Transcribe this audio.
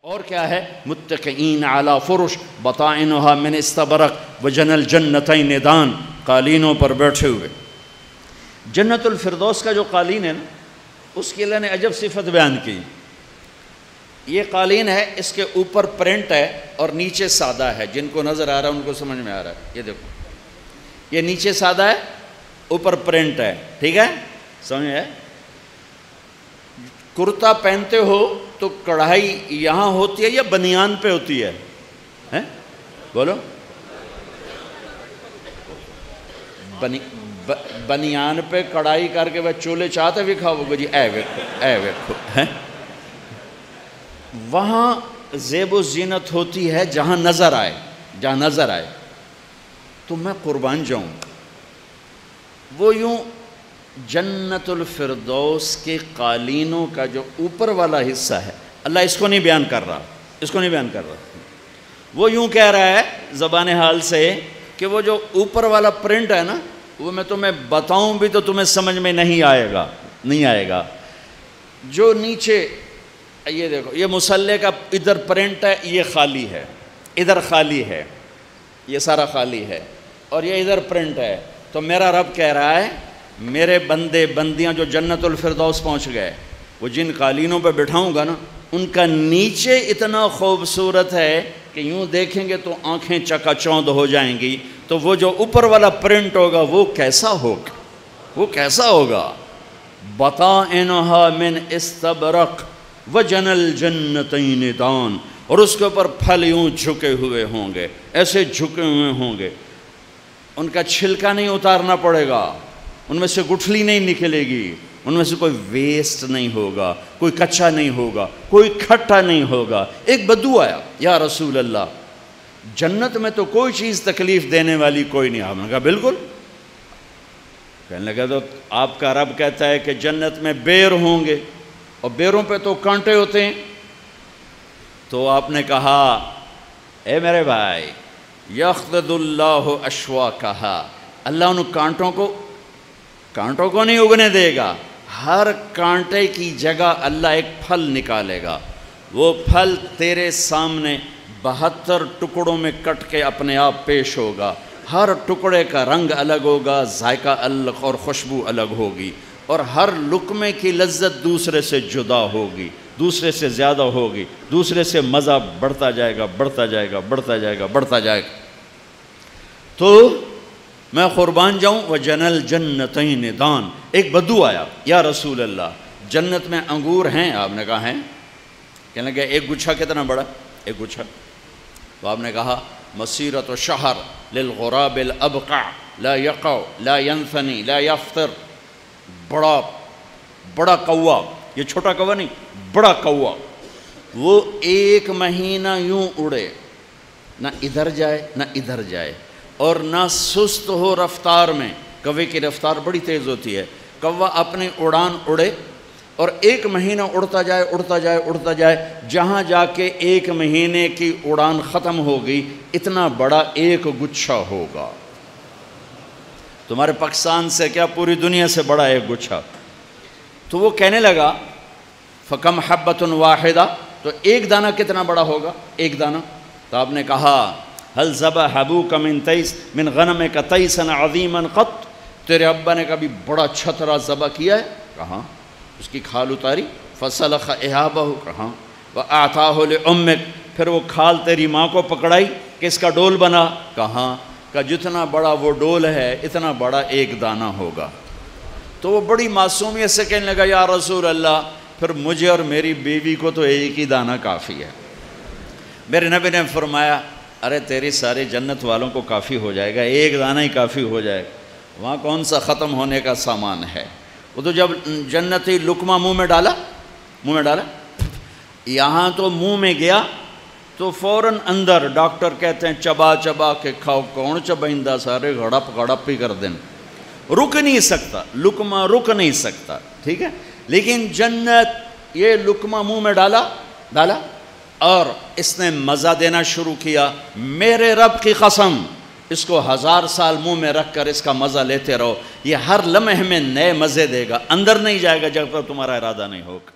اور کیا ہے؟ متکئین علی فرش بطائنها من استبرق وجن الجنتین دان، قالینوں پر بیٹھے ہوئے۔ جنت الفردوس کا جو قالین ہے نا، اس کی اللہ نے عجب صفت بیان کی۔ یہ قالین ہے، اس کے اوپر پرنٹ ہے اور نیچے سادہ ہے۔ جن کو نظر آ رہا ہے ان کو سمجھ میں آ رہا ہے۔ یہ دیکھو، یہ نیچے سادہ ہے، اوپر پرنٹ ہے، ٹھیک ہے؟ سمجھ ہے؟ کرتا پہنتے ہو تو کڑھائی یہاں ہوتی ہے یا بنیان پہ ہوتی ہے؟ بولو، بنیان پہ کڑھائی کر کے وہ چولے چاہتے بھی کھاؤ گے جی، اے ویکھو وہاں زیب و زینت ہوتی ہے جہاں نظر آئے، تو میں قربان جاؤں۔ وہ یوں جنت الفردوس کے قالینوں کا جو اوپر والا حصہ ہے، اللہ اس کو نہیں بیان کر رہا، وہ یوں کہہ رہا ہے زبان حال سے کہ وہ جو اوپر والا پرنٹ ہے نا، وہ میں تمہیں بتاؤں بھی تو تمہیں سمجھ میں نہیں آئے گا۔ جو نیچے یہ دیکھو، یہ مصلح کا ادھر پرنٹ ہے، یہ خالی ہے، ادھر خالی ہے، یہ سارا خالی ہے، اور یہ ادھر پرنٹ ہے۔ تو میرا رب کہہ رہا ہے میرے بندے بندیاں جو جنت الفردوس پہنچ گئے، وہ جن قالینوں پہ بٹھاؤں گا نا، ان کا نیچے اتنا خوبصورت ہے کہ یوں دیکھیں گے تو آنکھیں چکا چوندھ ہو جائیں گی۔ تو وہ جو اوپر والا پرنٹ ہوگا وہ کیسا ہوگا؟ بطائنها من استبرق وجن الجنتین دان، اور اس کے اوپر پھل یوں جھکے ہوئے ہوں گے، ایسے جھکے ہوئے ہوں گے، ان کا چھلکا نہیں اتارنا پڑے گا، ان میں سے گٹھلی نہیں نکلے گی، ان میں سے کوئی ویسٹ نہیں ہوگا، کوئی کچا نہیں ہوگا، کوئی کھٹا نہیں ہوگا۔ ایک بدو آیا، یا رسول اللہ جنت میں تو کوئی چیز تکلیف دینے والی کوئی نہیں۔ آپ نے کہا بالکل۔ کہنے لگا تو آپ کا رب کہتا ہے کہ جنت میں بیر ہوں گے، اور بیروں پہ تو کانٹے ہوتے ہیں۔ تو آپ نے کہا اے میرے بھائی، یخضد اللہ اشواکہا، اللہ ان کانٹوں کو نہیں اگنے دے گا، ہر کانٹے کی جگہ اللہ ایک پھل نکالے گا۔ وہ پھل تیرے سامنے 72 ٹکڑوں میں کٹ کے اپنے آپ پیش ہوگا، ہر ٹکڑے کا رنگ الگ ہوگا، ذائقہ الگ اور خوشبو الگ ہوگی، اور ہر لقمے کی لذت دوسرے سے جدا ہوگی، دوسرے سے زیادہ ہوگی، دوسرے سے مزہ بڑھتا جائے گا۔ تو میں قربان جاؤں، وجن الجنتین دان۔ ایک بدو آیا، یا رسول اللہ جنت میں انگور ہیں؟ آپ نے کہا ہیں۔ کہنے لگا ایک گچھا کتنا بڑا؟ ایک گچھا۔ تو آپ نے کہا مسیرۃ شہر للغراب الابقع لا یقع لا ینثنی لا یفطر۔ بڑا کوا، یہ چھوٹا کوا نہیں، بڑا کوا، وہ 1 مہینہ یوں اڑے، نہ ادھر جائے اور نہ سست ہو رفتار میں۔ کوے کی رفتار بڑی تیز ہوتی ہے، کوا اپنی اڑان اڑے اور 1 مہینہ اڑتا جائے، جہاں جا کے 1 مہینے کی اڑان ختم ہوگی، اتنا بڑا ایک گچھا ہوگا۔ تمہارے پاکستان سے کیا، پوری دنیا سے بڑا ایک گچھا۔ تو وہ کہنے لگا فکم حبۃ واحدہ، تو ایک دانہ کتنا بڑا ہوگا؟ ایک دانہ۔ تو آپ نے کہا هل ذبح ابوک من غنمک تیسا عظیما قط، تیرے ابا نے کبھی بڑا چھترا ذبح کیا ہے؟ کہاں۔ اس کی کھال اتاری، فسلخ اہابہ، کہاں، واعطاہ لامک، پھر وہ کھال تیری ماں کو پکڑائی کہ اس کا ڈول بنا، کہاں، کہ جتنا بڑا وہ ڈول ہے اتنا بڑا ایک دانہ ہوگا۔ تو وہ بڑی معصومیت سے کہنے لگا یا رسول اللہ پھر مجھے اور میری بیوی کو تو ایک ہی دانہ کافی ہے۔ میرے نبی نے فرمایا ارے تیری ساری جنت والوں کو کافی ہو جائے گا، ایک دانہ ہی کافی ہو جائے گا، وہاں کون سا ختم ہونے کا سامان ہے۔ وہ تو جب جنتی لقمہ منہ میں ڈالا، یہاں تو منہ میں گیا تو فوراً اندر ڈاکٹر کہتے ہیں چبا کے کھاؤ، کون چبائندہ، سارے گڑپ ہی کر دیں، رک نہیں سکتا، لقمہ رک نہیں سکتا، ٹھیک ہے۔ لیکن جنت یہ لقمہ منہ میں ڈالا اور اس نے مزہ دینا شروع کیا۔ میرے رب کی قسم، اس کو 1000 سال منہ میں رکھ کر اس کا مزہ لیتے رہو، یہ ہر لمحے میں نئے مزے دے گا، اندر نہیں جائے گا جب تک تمہارا ارادہ نہیں ہوگا۔